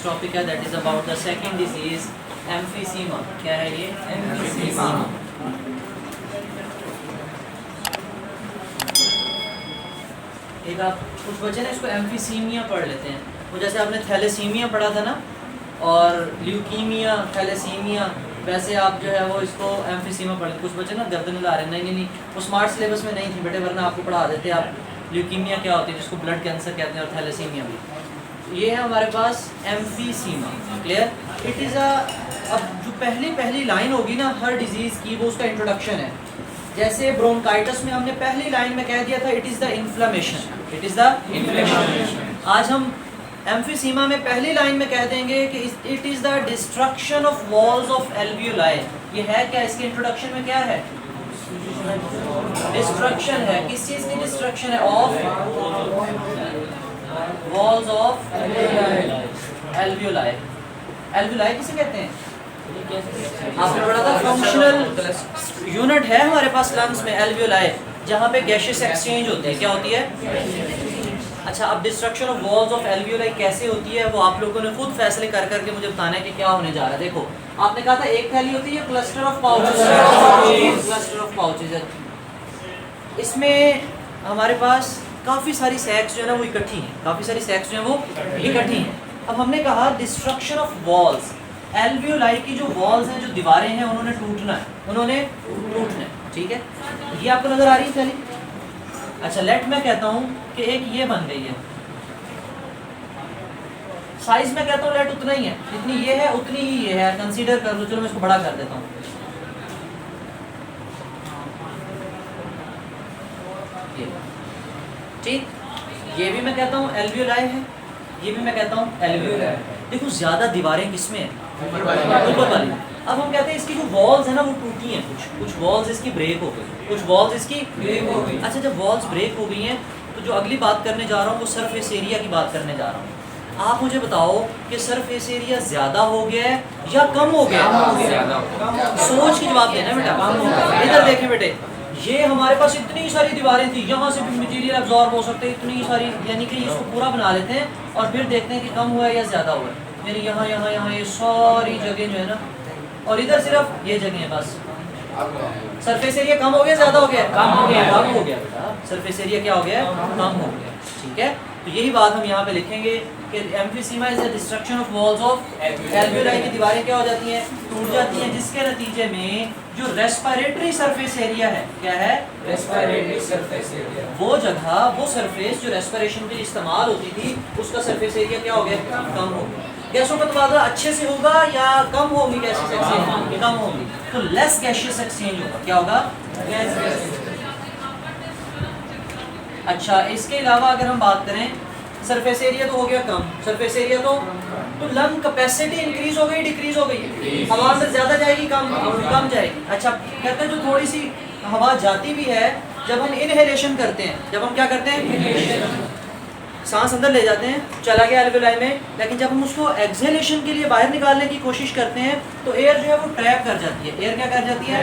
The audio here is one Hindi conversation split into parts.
नेक्स्ट टॉपिक है that is about the second disease emphysema. क्या है ये? एम्फीसीमा। एक आप कुछ बच्चे ना इसको एम्फीसीमिया पढ़ लेते हैं, वो जैसे आपने थैलेसीमिया पढ़ा था ना, और ल्यूकीमिया, थैलेसीमिया, वैसे आप जो है वो इसको एम्फीसीमा पढ़ लेते। कुछ बच्चे ना गर्दन हिला रहे हैं, नहीं नहीं नहीं, वो स्मार्ट सिलेबस में नहीं थी बेटे, वरना आपको पढ़ा देते आप ल्यूकीमिया क्या होती है, जिसको ब्लड कैंसर कहते हैं, और थैलेसीमिया भी। ये है हमारे पास एम्फीसीमा। क्लियर? इट इज़ अब जो पहली लाइन होगी ना हर डिजीज़ की, वो उसका इंट्रोडक्शन है। जैसे ब्रोंकाइटिस में हमने पहली लाइन में कह दिया था it is the inflammation, it is the inflammation. आज हम एम्फीसीमा में पहली लाइन में कह देंगे कि it is the destruction of walls of alveoli. ये है क्या? इसके इंट्रोडक्शन में क्या है? डिस्ट्रक्शन है। किस चीज़ की डिस्ट्रक्शन है? Of walls of alveoli. Alveoli किसे कहते हैं? आपने पढ़ा था फंक्शनल यूनिट है हमारे पास लंग्स में एल्वियोलाई, जहाँ पे गैसेस एक्सचेंज होती है। क्या होती है? अच्छा, अब destruction of walls of alveoli कैसे होती है वो आप लोगों ने खुद फैसले कर करके मुझे बताना है कि क्या होने जा रहा है। देखो, आपने कहा था एक थैली होती है cluster of pouches, cluster of pouches है। इसमें हमारे पास काफ़ी सारी सैक्स जो है ना वो इकट्ठी हैं, काफ़ी सारी सैक्स जो है वो इकट्ठी हैं। अब हमने कहा डिस्ट्रक्शन ऑफ वॉल्स, एल्वियोलाई की जो वॉल्स हैं, जो दीवारें हैं, उन्होंने टूटना है, उन्होंने टूटना है। ठीक है, ये आपको नज़र आ रही है थैली? अच्छा, लेट मैं कहता हूँ कि एक ये बन गई है, साइज में कहता हूँ लेट उतना ही है, जितनी ये है उतनी ही ये है, कंसीडर कर लो। चलो मैं इसको बड़ा कर देता हूँ। ठीक, ये भी मैं कहता हूँ एल्वियोलाई है, ये भी मैं कहता हूँ एल्वियोलाई। देखो ज्यादा दीवारें किसमें है? ऊपर वाली। अब हम कहते हैं इसकी जो वॉल्स है ना वो टूटी हैं, कुछ वॉल्स इसकी ब्रेक हो गई, कुछ वॉल्स इसकी ब्रेक हो गई। अच्छा, जब वॉल्स ब्रेक हो गई हैं तो जो अगली बात करने जा रहा हूँ वो सरफेस एरिया की बात करने जा रहा हूँ। आप मुझे बताओ कि सरफेस एरिया ज़्यादा हो गया है या कम हो गया है? सोच के जवाब देना बेटा। इधर देखें बेटे, ये हमारे पास इतनी सारी दीवारें थी, यहाँ से भी मटेरियल एब्जॉर्ब हो सकते हैं, इतनी सारी, यानी कि इसको पूरा बना लेते हैं और फिर देखते हैं कि कम हुआ है या ज़्यादा हुआ है। यानी यहाँ यहाँ यहाँ ये सारी जगह जो है ना, और इधर सिर्फ ये जगह है बस। सरफेस एरिया कम हो गया, ज़्यादा हो गया? कम हो गया, कम हो गया बेटा। सरफेस एरिया क्या हो गया? कम हो गया। ठीक है, तो यही बात हम यहाँ पे लिखेंगे कि emphysema is the destruction of walls of alveoli की दीवारें क्या हो जाती हैं? टूट जाती हैं, जिसके नतीजे में जो रेस्पिरेटरी सरफेस एरिया है, क्या है? रेस्पिरेटरी सरफेस एरिया, वो जगह, वो सरफेस जो रेस्पिरेशन के लिए इस्तेमाल होती थी, उसका सरफेस एरिया क्या हो गया? कम हो गया। गैसों का तबादला अच्छे से होगा या कम होगी? गैसेस एक्सचेंज कम होगी, तो लेस गैसियस एक्सचेंज होगा। क्या होगा? अच्छा, इसके अलावा अगर हम बात करें, सरफेस एरिया तो हो गया कम, सरफेस एरिया तो लंग कैपेसिटी इंक्रीज हो गई, डिक्रीज हो गई? हवा अंदर ज्यादा जाएगी, कम जाएगी? अच्छा, कहते हैं जो थोड़ी सी हवा जाती भी है, जब हम इनहेलेशन करते हैं, जब हम क्या करते हैं, सांस अंदर ले जाते हैं, चला गया एल्वियोलाई में, लेकिन जब हम उसको एक्सहेलेशन के लिए बाहर निकालने की कोशिश करते हैं तो एयर जो है वो ट्रैप कर जाती है। एयर क्या कर जाती है?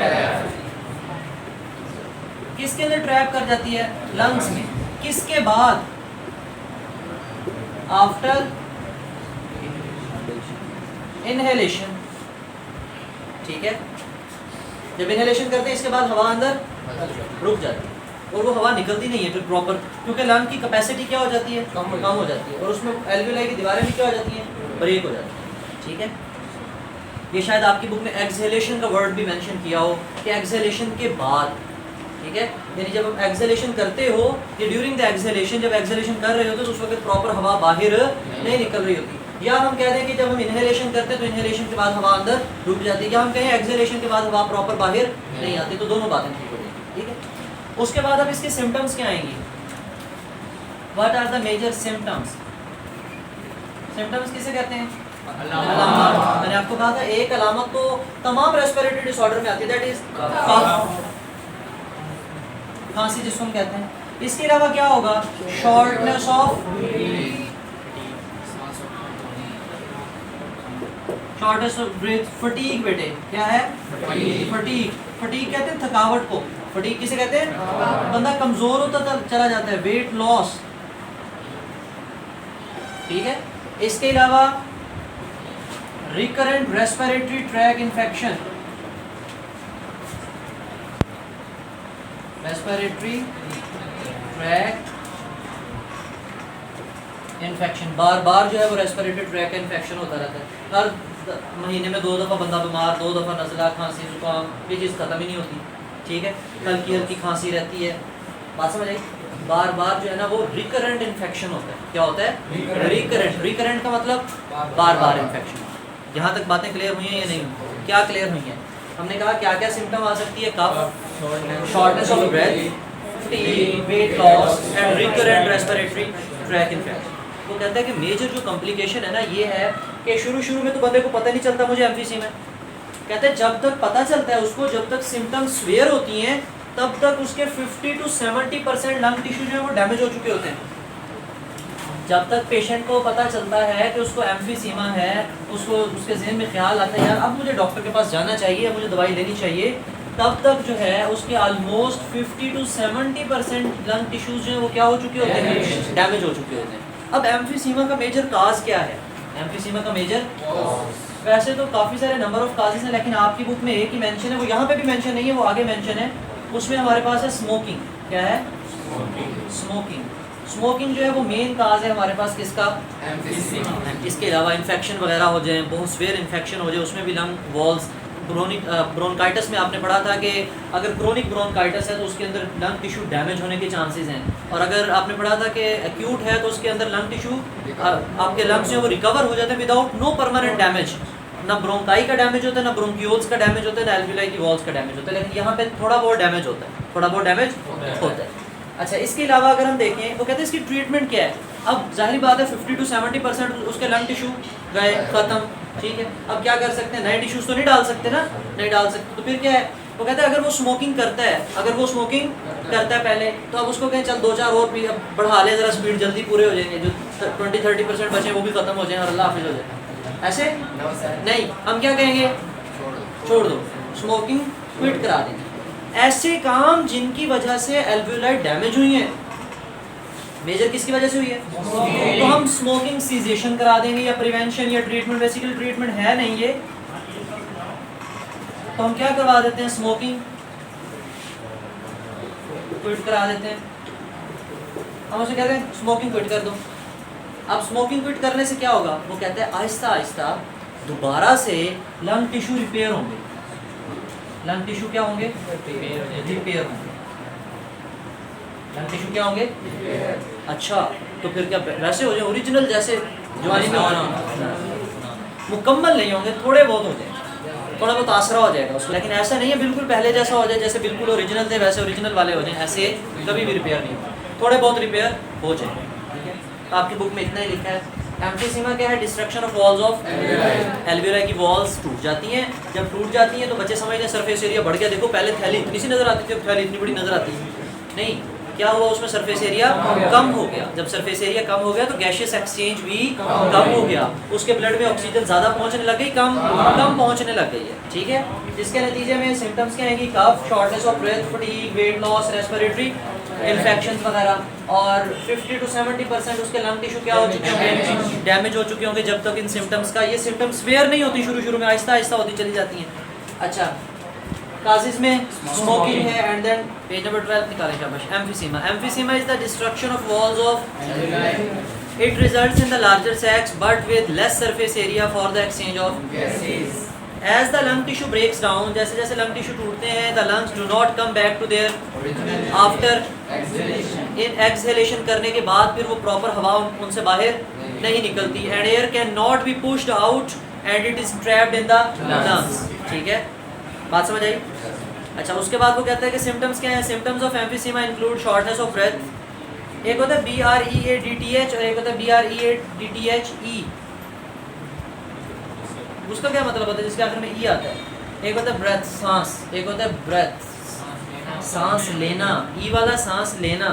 किसके अंदर ट्रैप कर जाती है? लंग्स में। किसके बाद? After inhalation. ठीक है, जब इनहेलेशन करते हैं इसके बाद हवा अंदर रुक जाती है और वो हवा निकलती नहीं है फिर प्रॉपर, क्योंकि लंग की कैपेसिटी क्या हो जाती है? कम हो जाती है, और उसमें एल्वियोलाई की दीवारें भी क्या हो जाती हैं? ब्रेक हो जाती है। ठीक है, ये शायद आपकी बुक में एक्सहेलेशन का वर्ड भी मेंशन किया हो कि एक्सहेलेशन के बाद। ठीक है, यानी जब हम एक्सहेलेशन करते हो, ये ड्यूरिंग द एक्सहेलेशन, जब एक्सहेलेशन कर रहे होते तो उस वक्त प्रॉपर हवा बाहर नहीं निकल रही होती। या हम कह दें कि जब हम इनहेलेशन करते हैं तो इनहेलेशन के बाद हवा अंदर रुक जाती है, या हम कहें एक्सहेलेशन के बाद हवा प्रॉपर बाहर नहीं आती, तो दोनों बातें ठीक हो जाएंगी। ठीक है, उसके बाद अब इसके सिम्टम्स क्या आएंगी? What are the major symptoms? Symptoms किसे कहते हैं? अलामत। मैंने आपको कहा था एक अलामत तो तमाम रेस्पिरेटरी डिसऑर्डर में आती है, दैट इज कफ, खांसी जिसको हम कहते हैं। इसके अलावा क्या होगा? Shortness of breath, fatigue. बेटे क्या है? फटीग। फटीग कहते हैं थकावट को। फटीग किसे कहते हैं? बंदा कमजोर होता चला जाता है, वेट लॉस। ठीक है, इसके अलावा recurrent respiratory tract infection, respiratory tract infection, बार बार जो है वो रेस्पिरेटरी ट्रैक इन्फेक्शन होता रहता है। हर महीने में 2 दफ़ा बंदा बीमार, 2 दफ़ा नज़ला, खांसी, जुकाम, ये चीज़ ख़त्म ही नहीं होती, ठीक है। हल्की हल्की खांसी रहती है, बात समझ आई। बार बार जो है ना वो रिकरेंट इन्फेक्शन होता है। क्या होता है? रिकरेंट। रिकरेंट का मतलब बार बार इन्फेक्शन। यहाँ तक बातें क्लियर हुई हैं या नहीं? क्या क्लियर हुई हैं? हमने कहा क्या क्या सिम्टम आ सकती है? Cough, shortness of breath, fatigue, weight loss and recurrent respiratory tract infection. वो कहता है कि मेजर जो कॉम्प्लिकेशन है ना ये है कि शुरू में तो बंदे को पता नहीं चलता मुझे एमफीसीमा है। कहते हैं जब तक पता चलता है उसको, जब तक सिम्टम्स स्वेयर होती हैं तब तक उसके 50 to 70% लंग टिश्यू जो है वो डैमेज हो चुके होते हैं। जब तक पेशेंट को पता चलता है कि उसको एमफीसीमा है, उसको उसके जहन में ख्याल आता है यार अब मुझे डॉक्टर के पास जाना चाहिए, मुझे दवाई लेनी चाहिए, तब तक जो है उसके ऑलमोस्ट 50 to 70% लंग टिश्यूज जो है वो क्या हो चुके होते हैं? डैमेज हो चुके होते हैं। अब एमफीसीमा का मेजर काज क्या है? एमफीसीमा का मेजर, वैसे तो काफ़ी सारे नंबर ऑफ काजेस हैं, लेकिन आपकी बुक में एक ही मेंशन है, वो यहाँ पे भी मेंशन नहीं है, वो आगे मेंशन है। उसमें हमारे पास है स्मोकिंग। क्या है? स्मोकिंग। स्मोकिंग जो है वो मेन काज है हमारे पास किसका? एमफीसीमा। इसके अलावा इन्फेक्शन वगैरह हो जाए, बहुत स्वेयर इन्फेक्शन हो जाए, उसमें भी लंग वॉल्स, क्रोनिक ब्रोंकाइटिस में आपने पढ़ा था कि अगर क्रोनिक ब्रोंकाइटिस है तो उसके अंदर लंग टिश्यू डैमेज होने के चांसेस हैं, और अगर आपने पढ़ा था कि एक्यूट है तो उसके अंदर लंग टिश्यू आपके लंग्स जो वो रिकवर हो जाते हैं विदाउट नो परमानेंट डैमेज। ना ब्रोंकाई का डैमेज होता है, ना ब्रोंक्यूल्स का डैमेज होता है, ना एल्वियोलाई की वॉल्स का डैमेज होता है, लेकिन यहाँ पे थोड़ा बहुत डैमेज होता है, थोड़ा बहुत डैमेज होता है। अच्छा, इसके अलावा अगर हम देखें वो कहते हैं इसकी ट्रीटमेंट क्या है। अब जाहिर बात है 50 to 70% उसके लंग टिश्यू गए, ख़त्म, ठीक है। अब क्या कर सकते हैं? नए टिश्यूज तो नहीं डाल सकते ना, नहीं डाल सकते, तो फिर क्या है? वो कहता है अगर वो स्मोकिंग करता है, अगर वो स्मोकिंग करता है पहले, तो अब उसको कहें चल 2-4 और भी अब बढ़ा ले, ज़रा स्पीड जल्दी पूरे हो जाएंगे, जो 20-30% बचे वो भी ख़त्म हो जाए और अल्लाह हाफिज़ हो जाए। ऐसे नहीं, हम क्या कहेंगे? छोड़ दो, स्मोकिंग क्विट करा देंगे। ऐसे काम जिनकी वजह से एल्वियोलाई डैमेज हुई है, मेजर किसकी वजह से हुई है? तो हम स्मोकिंग सीजेशन करा देंगे, या प्रिवेंशन या ट्रीटमेंट, बेसिकली ट्रीटमेंट है नहीं ये, तो हम क्या करवा देते हैं? स्मोकिंग क्विट करा देते हैं। हम उसे कहते हैं स्मोकिंग क्विट कर दो। अब स्मोकिंग क्विट करने से क्या होगा? वो कहते हैं आहिस्ता आहिस्ता दोबारा से लंग टिश्यू रिपेयर होंगे। लंग टिश्यू क्या होंगे? रिपेयर होंगे। लंग टिश्यू क्या होंगे? अच्छा, तो फिर क्या वैसे हो जाए ओरिजिनल जैसे जवानी में होना? मुकम्मल नहीं होंगे, थोड़े बहुत हो जाए, थोड़ा बहुत आसरा हो जाएगा उसको, लेकिन ऐसा नहीं है बिल्कुल पहले जैसा हो जाए, जैसे बिल्कुल ओरिजिनल थे वैसे ओरिजिनल वाले हो जाए, ऐसे कभी भी रिपेयर नहीं होगा, थोड़े बहुत रिपेयर हो जाए, ठीक है। तो आपकी बुक में इतना ही लिखा है। एम्फीसीमा क्या है? Destruction of walls of alveoli की वॉल्स टूट जाती हैं। जब टूट जाती हैं तो बच्चे समझते हैं सरफेस एरिया बढ़ गया। देखो पहले थैली इतनी सी नजर आती थी, अब थैली इतनी बड़ी नजर आती है, नहीं, क्या हुआ? उसमें सरफेस एरिया कम हो गया। जब सरफेस एरिया कम हो गया तो गैशियस एक्सचेंज भी कम हो गया, उसके ब्लड में ऑक्सीजन ज़्यादा पहुंचने लग गई, कम पहुंचने लग गई है, ठीक है। जिसके नतीजे में सिम्टम्स क्या आएंगी? Cough, shortness of breath, fatigue, weight loss, respiratory infection वगैरह, और 50 to 70% उसके लंग टिश्यू क्या हो चुके होंगे? डैमेज हो चुके होंगे। जब तक इन सिम्टम्स का, ये सिम्टम्स वेयर नहीं होती शुरू में, आहिस्ता आहिस्ता होती चली जाती हैं। अच्छा, काजेज में स्मोकिंग है, एंड देन पेज नंबर 12 निकालें शाबाश। Emphysema. Emphysema is the destruction of walls of, it results in the larger sacs but with less surface area for the exchange of gases. As the lung tissue breaks down, जैसे जैसे लंग टिश्यू टूटते हैं, the lungs do not come back to there after in exhalation करने के बाद फिर वो प्रॉपर हवा उनसे बाहर नहीं निकलती, and air can not be pushed out and it is trapped in the lungs, ठीक है, बात समझ आई। अच्छा, उसके बाद वो कहता है कि सिम्टम्स क्या है? Symptoms of emphysema include shortness of breath, एक होता है BREADTH और एक होता है BREADTHE। उसका क्या मतलब होता है? जिसके आखिर में ई आता है। एक होता है ब्रेथ, सांस, एक होता है ब्रेथ, सांस लेना, ई वाला सांस लेना,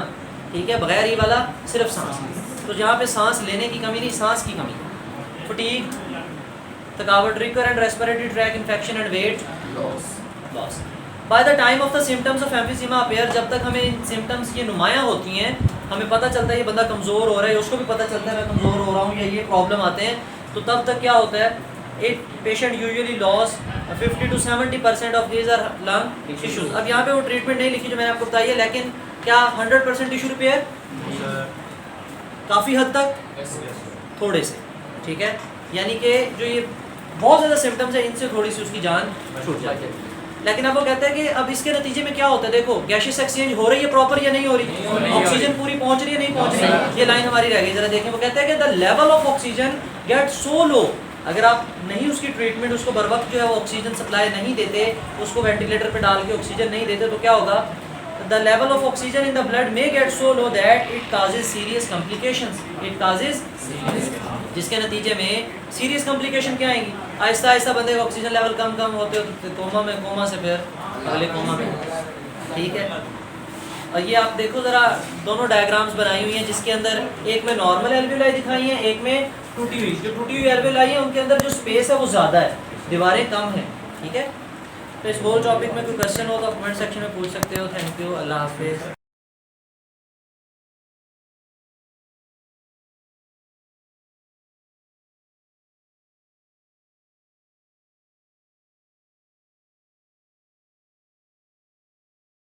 ठीक है, बगैर ई वाला सिर्फ सांस। तो जहाँ पे सांस लेने की कमी नहीं, सांस की कमी, फटीग, थकावट, recurrent respiratory tract infection and weight loss. By the time of the symptoms of emphysema appear, जब तक हमें इन सिम्टम्स ये नुमायाँ होती हैं, हमें पता चलता है ये बंदा कमज़ोर हो रहा है, उसको भी पता चलता है मैं कमज़ोर हो रहा हूँ या ये प्रॉब्लम आते हैं, तो तब तक क्या होता है? It patient usually lost 50 to 70% of these are lung tissues. अब यहाँ पे वो ट्रीटमेंट नहीं लिखी जो मैंने आपको बताई है, लेकिन क्या 100% टिश्यू रिपेयर? काफ़ी हद तक, थोड़े से, ठीक है। यानी कि जो ये बहुत ज़्यादा सिम्टम्स है, इनसे थोड़ी सी उसकी जान छूट जाती है। लेकिन अब वो कहते हैं कि अब इसके नतीजे में क्या होता है, देखो गैसेस एक्सचेंज हो रही है प्रॉपर या नहीं हो रही, ऑक्सीजन पूरी पहुंच रही है नहीं पहुंच रही, ये लाइन हमारी रह गई। जरा देखें, वो कहते हैं कि the level of oxygen get so low, अगर आप नहीं उसकी ट्रीटमेंट, उसको बर वक्त जो है वो ऑक्सीजन सप्लाई नहीं देते, उसको वेंटिलेटर पे डाल के ऑक्सीजन नहीं देते, तो क्या होगा, the level of oxygen in the blood may gate so low that it causes serious complications, it causes, जिसके नतीजे में सीरियस कॉम्प्लिकेशन क्या आएंगी, आहिस्ता आहिस्ता बंदे का ऑक्सीजन लेवल कम होते होते कोमा में, कोमा से फिर अगले कोमा में, ठीक है। और ये आप देखो ज़रा, दोनों डायग्राम्स बनाई हुई हैं, जिसके अंदर एक में नॉर्मल एल्वियोलाई दिखाई हैं, एक में टूटी हुई। जो टूटी हुई एल्वियोलाई है उनके अंदर जो स्पेस है वो ज़्यादा है, दीवारें कम हैं, ठीक है। तो इस होल टॉपिक में कोई क्वेश्चन हो तो कमेंट सेक्शन में पूछ सकते हो। थैंक यू, अल्लाह हाफिज़।